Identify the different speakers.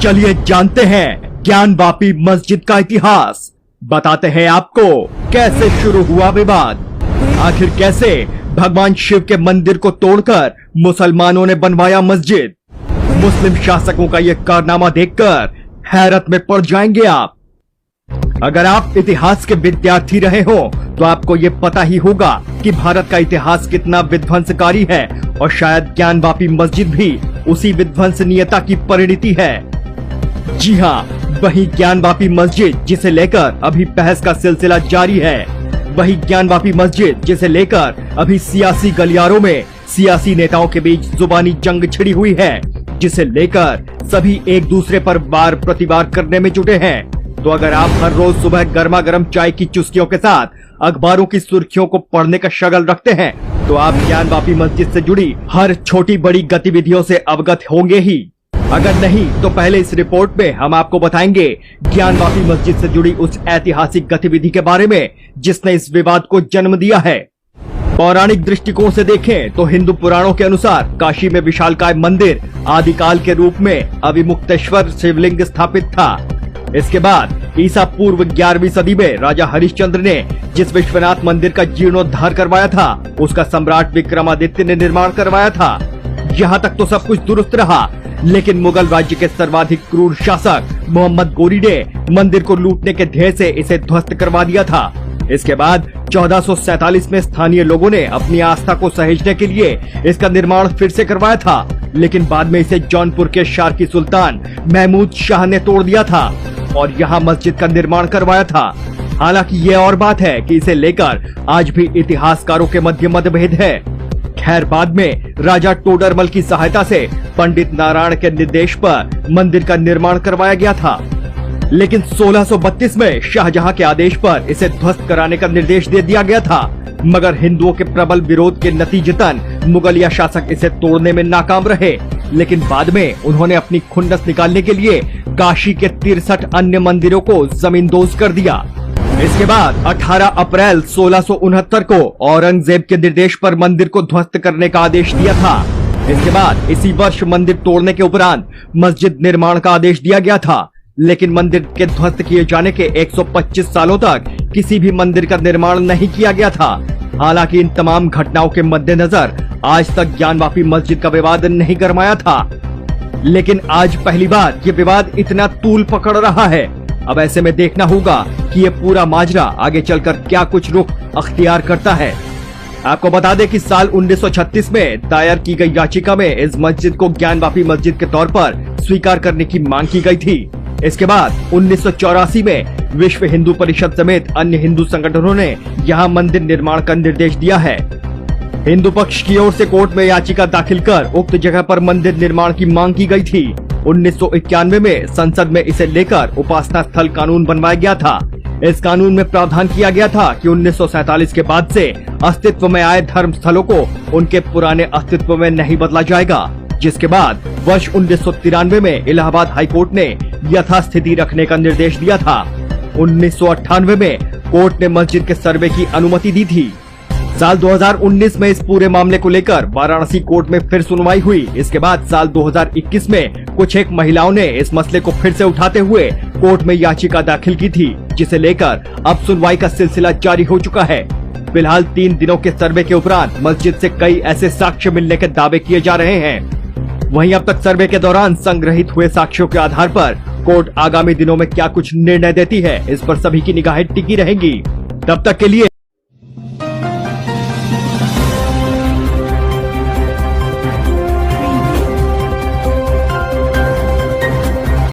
Speaker 1: चलिए जानते हैं ज्ञानवापी मस्जिद का इतिहास। बताते हैं आपको कैसे शुरू हुआ विवाद, आखिर कैसे भगवान शिव के मंदिर को तोड़कर मुसलमानों ने बनवाया मस्जिद। मुस्लिम शासकों का यह कारनामा देखकर हैरत में पड़ जाएंगे आप। अगर आप इतिहास के विद्यार्थी रहे हो तो आपको ये पता ही होगा कि भारत का इतिहास कितना विध्वंसकारी है और शायद ज्ञानवापी मस्जिद भी उसी विध्वंसनीयता की परिणति है। जी हाँ, वही ज्ञानवापी मस्जिद जिसे लेकर अभी बहस का सिलसिला जारी है, वही ज्ञानवापी मस्जिद जिसे लेकर अभी सियासी गलियारों में सियासी नेताओं के बीच जुबानी जंग छिड़ी हुई है, जिसे लेकर सभी एक दूसरे पर वार प्रतिवार करने में जुटे हैं। तो अगर आप हर रोज सुबह गर्मा गर्म चाय की चुस्कियों के साथ अखबारों की सुर्खियों को पढ़ने का शगल रखते हैं तो आप ज्ञानवापी मस्जिद से जुड़ी हर छोटी बड़ी गतिविधियों से अवगत होंगे ही। अगर नहीं तो पहले इस रिपोर्ट में हम आपको बताएंगे ज्ञानवापी मस्जिद से जुड़ी उस ऐतिहासिक गतिविधि के बारे में जिसने इस विवाद को जन्म दिया है। पौराणिक दृष्टिकोण से देखें तो हिंदू पुराणों के अनुसार काशी में विशालकाय मंदिर आदिकाल के रूप में अविमुक्तेश्वर शिवलिंग स्थापित था। इसके बाद ईसा पूर्व 11वीं सदी में राजा हरिश्चंद्र ने जिस विश्वनाथ मंदिर का जीर्णोद्धार करवाया था उसका सम्राट विक्रमादित्य ने निर्माण करवाया था। यहाँ तक तो सब कुछ दुरुस्त रहा, लेकिन मुगल राज्य के सर्वाधिक क्रूर शासक मोहम्मद गोरी ने मंदिर को लूटने के ध्येय से इसे ध्वस्त करवा दिया था। इसके बाद 1447 में स्थानीय लोगों ने अपनी आस्था को सहेजने के लिए इसका निर्माण फिर से करवाया था, लेकिन बाद में इसे जौनपुर के शार्की सुल्तान महमूद शाह ने तोड़ दिया था और यहाँ मस्जिद का निर्माण करवाया था। हालांकि ये और बात है कि इसे लेकर आज भी इतिहासकारों के मध्य मतभेद है। खैर, बाद में राजा टोडरमल की सहायता से पंडित नारायण के निर्देश पर मंदिर का निर्माण करवाया गया था, लेकिन 1632 में शाहजहां के आदेश पर इसे ध्वस्त कराने का निर्देश दे दिया गया था। मगर हिंदुओं के प्रबल विरोध के नतीजतन मुगलिया शासक इसे तोड़ने में नाकाम रहे, लेकिन बाद में उन्होंने अपनी खुन्नस निकालने के लिए काशी के 63 अन्य मंदिरों को जमींदोज कर दिया। इसके बाद 18 अप्रैल 1669 को औरंगजेब के निर्देश पर मंदिर को ध्वस्त करने का आदेश दिया था। इसके बाद इसी वर्ष मंदिर तोड़ने के उपरांत मस्जिद निर्माण का आदेश दिया गया था, लेकिन मंदिर के ध्वस्त किए जाने के 125 सालों तक किसी भी मंदिर का निर्माण नहीं किया गया था। हालांकि इन तमाम घटनाओं के मद्देनजर आज तक ज्ञानवापी मस्जिद का विवाद नहीं गरमाया था, लेकिन आज पहली बार ये विवाद इतना तूल पकड़ रहा है। अब ऐसे में देखना होगा कि ये पूरा माजरा आगे चलकर क्या कुछ रुख अख्तियार करता है। आपको बता दें कि साल 1936 में दायर की गई याचिका में इस मस्जिद को ज्ञानवापी मस्जिद के तौर पर स्वीकार करने की मांग की गई थी। इसके बाद 1984 में विश्व हिंदू परिषद समेत अन्य हिंदू संगठनों ने यहाँ मंदिर निर्माण का निर्देश दिया है। हिंदू पक्ष की ओर से कोर्ट में याचिका दाखिल कर उक्त जगह पर मंदिर निर्माण की मांग की गई थी। 1991 में संसद में इसे लेकर उपासना स्थल कानून बनवाया गया था। इस कानून में प्रावधान किया गया था कि 1947 के बाद से अस्तित्व में आए धर्म स्थलों को उनके पुराने अस्तित्व में नहीं बदला जाएगा, जिसके बाद वर्ष 1993 में इलाहाबाद हाईकोर्ट ने यथास्थिति रखने का निर्देश दिया था। 1998 में कोर्ट ने मस्जिद के सर्वे की अनुमति दी थी। साल 2019 में इस पूरे मामले को लेकर वाराणसी कोर्ट में फिर सुनवाई हुई। इसके बाद साल 2021 में कुछ एक महिलाओं ने इस मसले को फिर से उठाते हुए कोर्ट में याचिका दाखिल की थी, जिसे लेकर अब सुनवाई का सिलसिला जारी हो चुका है। फिलहाल 3 दिनों के सर्वे के उपरांत मस्जिद से कई ऐसे साक्ष्य मिलने के दावे किए जा रहे हैं। वहीं अब तक सर्वे के दौरान संग्रहित हुए साक्ष्यों के आधार पर कोर्ट आगामी दिनों में क्या कुछ निर्णय देती है, इस पर सभी की निगाहें टिकी रहेंगी। तब तक के लिए